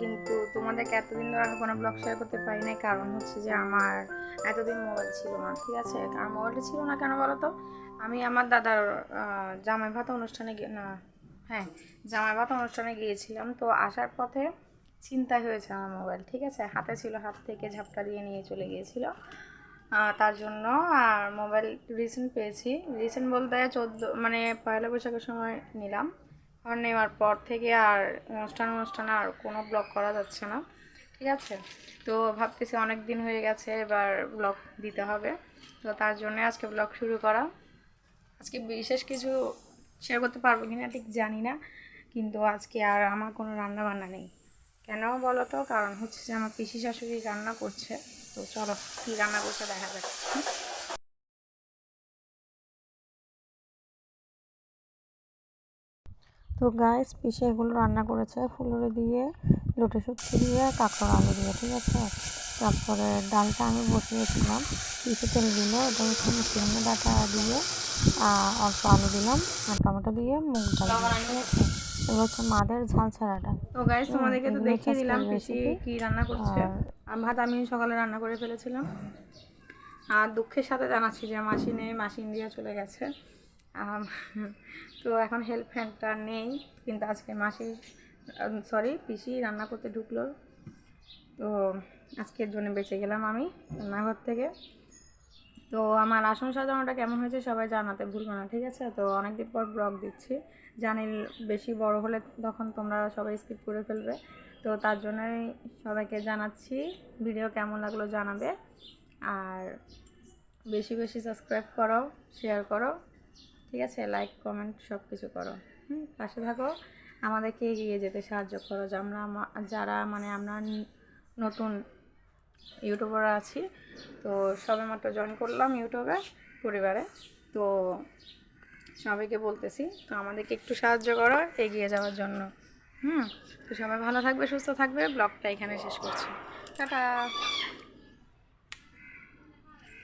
কিন্তু তোমাদেরকে এতদিন ধরে আমি কোনো ব্লগ শেয়ার করতে পারি নাই, কারণ হচ্ছে যে আমার এতদিন মোবাইল ছিল না। ঠিক আছে, আর মোবাইলটা ছিল না কেন বলো তো, আমি আমার দাদার জামাই ভাত অনুষ্ঠানে হ্যাঁ, জামাই ভাত অনুষ্ঠানে গিয়েছিলাম। তো আসার পথে ছিনতাই হয়েছে আমার মোবাইল। ঠিক আছে, হাতে ছিল, হাত থেকে ঝাপটা দিয়ে নিয়ে চলে গিয়েছিল। তার জন্য আর মোবাইল রিসেন্ট পেয়েছি। রিসেন্ট বলতে মানে পয়লা বৈশাখের সময় নিলাম। আর নেওয়ার পর থেকে আর অনুষ্ঠান আর কোনো ব্লগ করা যাচ্ছে না। ঠিক আছে, তো ভাবতেছি অনেক দিন হয়ে গেছে, এবার ব্লগ দিতে হবে। তো তার জন্য আজকে ব্লগ শুরু করা। আজকে বিশেষ কিছু শেয়ার করতে পারবো কিনা ঠিক জানি না, কিন্তু আজকে আর আমার কোনো রান্না বান্না নেই। কেন বলো তো, কারণ হচ্ছে যে আমার পিসি শাশুড়ি রান্না করছে। তো চলো কী রান্না করছে দেখা যাক। তো গাইস পিসে এগুলো রান্না করেছে ফুলুরি দিয়ে, লোটে শুটকি দিয়ে, কাঁকড়ার আলু দিয়ে। ঠিক আছে, তারপরে ডালটা আমি বসিয়েছিলাম, পিসে তেল দিল এবং মিষ্টি ডাটা দিয়ে অল্প আলু দিলাম আর টমেটো দিয়ে মুগ ডাল দিয়ে। ঠিক আছে, এগুলো হচ্ছে মাদের ঝাল ছাড়াটা। তো গাইস তোমাদেরকে তো এগুলো হচ্ছে দেখিয়ে দিলাম আজকের পিসি রেসিপি। কি রান্না করছে। আর আর ভাত আমি সকালে রান্না করে ফেলেছিলাম। আর দুঃখের সাথে জানাচ্ছি যে মাসি নেই, মাসি ইন্ডিয়া চলে গেছে। আম, তো এখন হেল্প হ্যান্ডটা নেই, কিন্তু আজকে মাসি সরি পিসি রান্না করতে ঢুকলো। তো আজকের জন্য বেঁচে গেলাম আমি রান্নাঘর থেকে। তো আমার আসন সাজানোটা কেমন হয়েছে সবাই জানাতে ভুলবে না। ঠিক আছে, তো অনেকদিন পর ব্লগ দিচ্ছি, জানি বেশি বড় হলে তখন তোমরা সবাই স্কিপ করে ফেলবে। তো তার জন্যই সবাইকে জানাচ্ছি ভিডিও কেমন লাগলো জানাবে। আর বেশি বেশি সাবস্ক্রাইব করো, শেয়ার করো। ঠিক আছে, লাইক কমেন্ট সব কিছু করো। পাশে থাকো, আমাদেরকে এগিয়ে যেতে সাহায্য করো। যে যারা মানে আমরা নতুন ইউটিউবার আছি, তো সবেমাত্র জয়েন করলাম ইউটিউবে পরিবারে। তো সবাইকে বলতেছি, তো আমাদেরকে একটু সাহায্য করো এগিয়ে যাওয়ার জন্য। তো সবাই ভালো থাকবে, সুস্থ থাকবে। ব্লগটা এখানে শেষ করছি, টাটা।